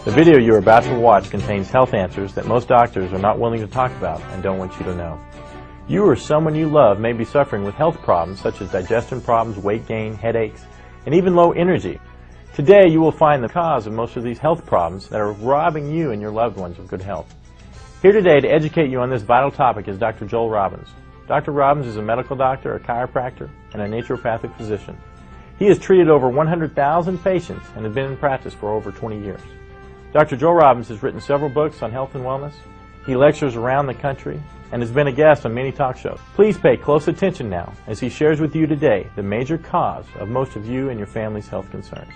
The video you are about to watch contains health answers that most doctors are not willing to talk about and don't want you to know. You or someone you love may be suffering with health problems such as digestion problems, weight gain, headaches, and even low energy. Today you will find the cause of most of these health problems that are robbing you and your loved ones of good health. Here today to educate you on this vital topic is Dr. Joel Robbins. Dr. Robbins is a medical doctor, a chiropractor, and a naturopathic physician. He has treated over 100,000 patients and has been in practice for over 20 years. Dr. Joel Robbins has written several books on health and wellness. He lectures around the country and has been a guest on many talk shows. Please pay close attention now as he shares with you today the major cause of most of you and your family's health concerns.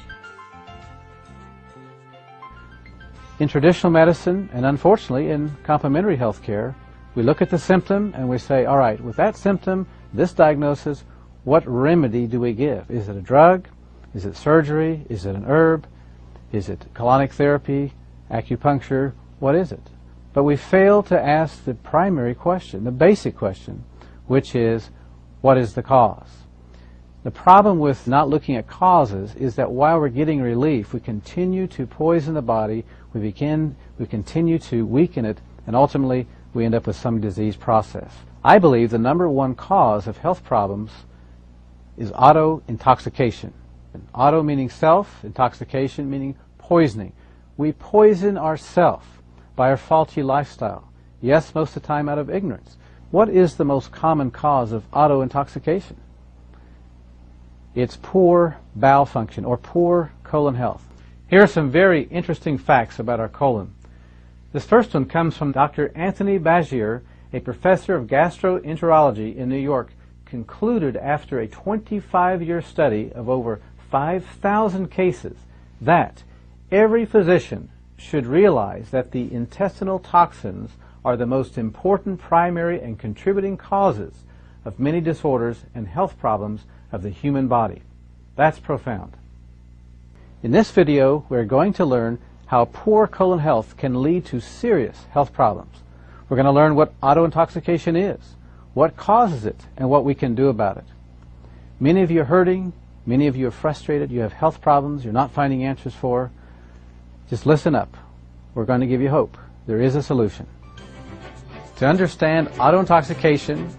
In traditional medicine, and unfortunately in complementary health care, we look at the symptom and we say, all right, with that symptom, this diagnosis, what remedy do we give? Is it a drug? Is it surgery? Is it an herb? Is it colonic therapy, acupuncture? What is it? But we fail to ask the primary question, the basic question, which is, what is the cause? The problem with not looking at causes is that while we're getting relief, we continue to poison the body, we continue to weaken it, and ultimately we end up with some disease process. I believe the number one cause of health problems is auto-intoxication. Auto meaning self, intoxication meaning poisoning. We poison ourselves by our faulty lifestyle. Yes, most of the time out of ignorance. What is the most common cause of auto-intoxication? It's poor bowel function or poor colon health. Here are some very interesting facts about our colon. This first one comes from Dr. Anthony Bagier, a professor of gastroenterology in New York, concluded after a 25-year study of over 5,000 cases that every physician should realize that the intestinal toxins are the most important primary and contributing causes of many disorders and health problems of the human body. That's profound. In this video, we're going to learn how poor colon health can lead to serious health problems. We're going to learn what auto-intoxication is, what causes it, and what we can do about it. Many of you are hurting, many of you are frustrated, you have health problems you're not finding answers for. Just listen up. We're going to give you hope. There is a solution. To understand auto-intoxication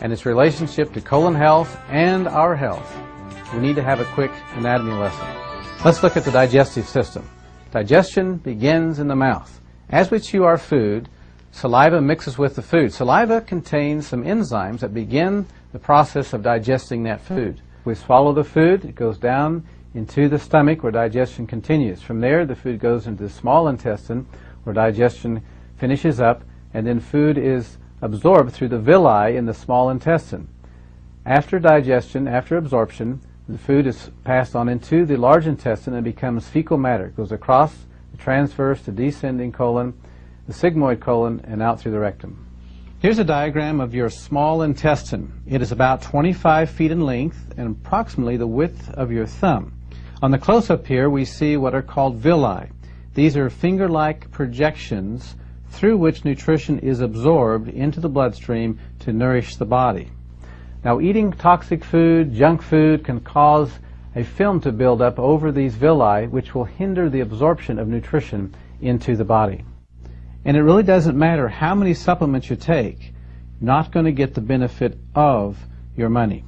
and its relationship to colon health and our health, we need to have a quick anatomy lesson. Let's look at the digestive system. Digestion begins in the mouth. As we chew our food, saliva mixes with the food. Saliva contains some enzymes that begin the process of digesting that food. We swallow the food, it goes down into the stomach where digestion continues. From there, the food goes into the small intestine where digestion finishes up, and then food is absorbed through the villi in the small intestine. After digestion, after absorption, the food is passed on into the large intestine and becomes fecal matter. It goes across the transverse to descending colon, the sigmoid colon, and out through the rectum. Here's a diagram of your small intestine. It is about 25 feet in length and approximately the width of your thumb. On the close-up here, we see what are called villi. These are finger-like projections through which nutrition is absorbed into the bloodstream to nourish the body. Now, eating toxic food, junk food, can cause a film to build up over these villi, which will hinder the absorption of nutrition into the body. And it really doesn't matter how many supplements you take, you're not going to get the benefit of your money.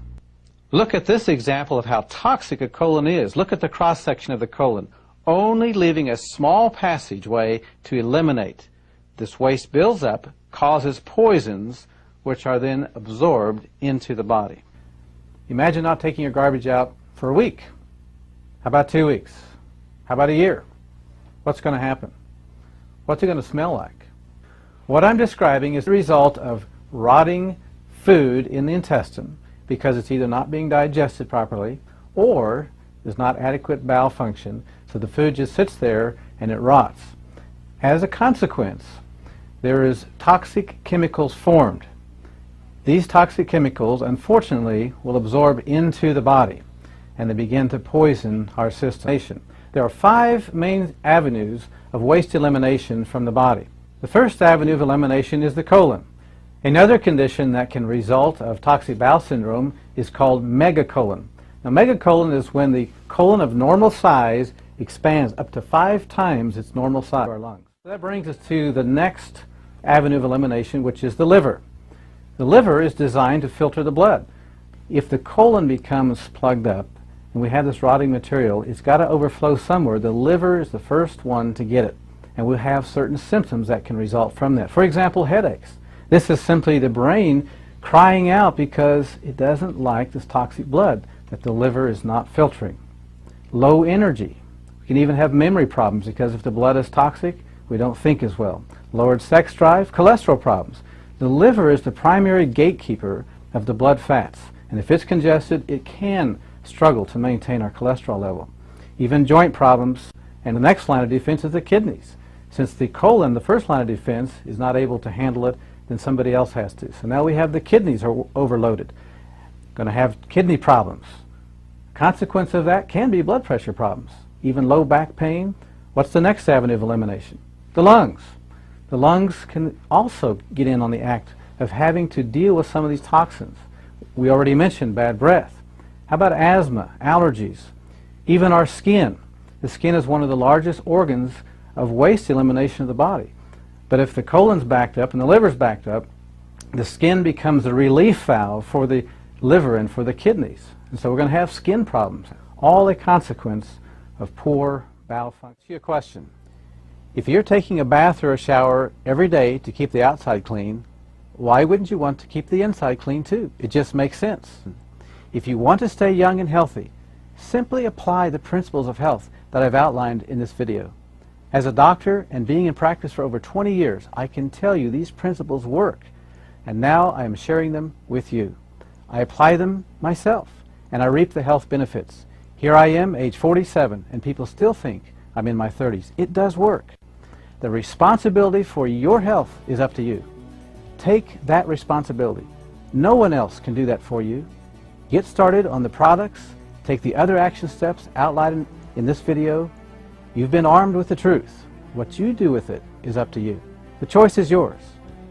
Look at this example of how toxic a colon is. Look at the cross-section of the colon, only leaving a small passageway to eliminate. This waste builds up, causes poisons, which are then absorbed into the body. Imagine not taking your garbage out for a week. How about 2 weeks? How about a year? What's going to happen? What's it going to smell like? What I'm describing is the result of rotting food in the intestine because it's either not being digested properly or there's not adequate bowel function, so the food just sits there and it rots. As a consequence, there is toxic chemicals formed. These toxic chemicals, unfortunately, will absorb into the body and they begin to poison our system. There are 5 main avenues of waste elimination from the body. The first avenue of elimination is the colon. Another condition that can result of toxic bowel syndrome is called megacolon. Now, megacolon is when the colon of normal size expands up to 5 times its normal size of our lungs. That brings us to the next avenue of elimination, which is the liver. The liver is designed to filter the blood. If the colon becomes plugged up and we have this rotting material, it's got to overflow somewhere. The liver is the first one to get it, and we'll have certain symptoms that can result from that. For example, headaches. This is simply the brain crying out because it doesn't like this toxic blood that the liver is not filtering. Low energy. We can even have memory problems because if the blood is toxic, we don't think as well. Lowered sex drive, cholesterol problems. The liver is the primary gatekeeper of the blood fats, and if it's congested, it can struggle to maintain our cholesterol level. Even joint problems, and the next line of defense is the kidneys. Since the colon, the first line of defense, is not able to handle it, then somebody else has to. So now we have the kidneys are overloaded. Going to have kidney problems. Consequence of that can be blood pressure problems, even low back pain. What's the next avenue of elimination? The lungs. The lungs can also get in on the act of having to deal with some of these toxins. We already mentioned bad breath. How about asthma, allergies, even our skin? The skin is one of the largest organs of waste elimination of the body. But if the colon's backed up and the liver's backed up, the skin becomes a relief valve for the liver and for the kidneys. And so we're going to have skin problems, all a consequence of poor bowel function. Your question. If you're taking a bath or a shower every day to keep the outside clean, why wouldn't you want to keep the inside clean too? It just makes sense. If you want to stay young and healthy, simply apply the principles of health that I've outlined in this video. As a doctor and being in practice for over 20 years, I can tell you these principles work, and now I am sharing them with you. I apply them myself, and I reap the health benefits. Here I am, age 47, and people still think I'm in my 30s. It does work. The responsibility for your health is up to you. Take that responsibility. No one else can do that for you. Get started on the products. Take the other action steps outlined in this video. You've been armed with the truth. What you do with it is up to you. The choice is yours.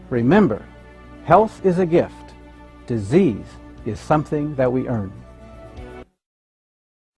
Remember, health is a gift. Disease is something that we earn.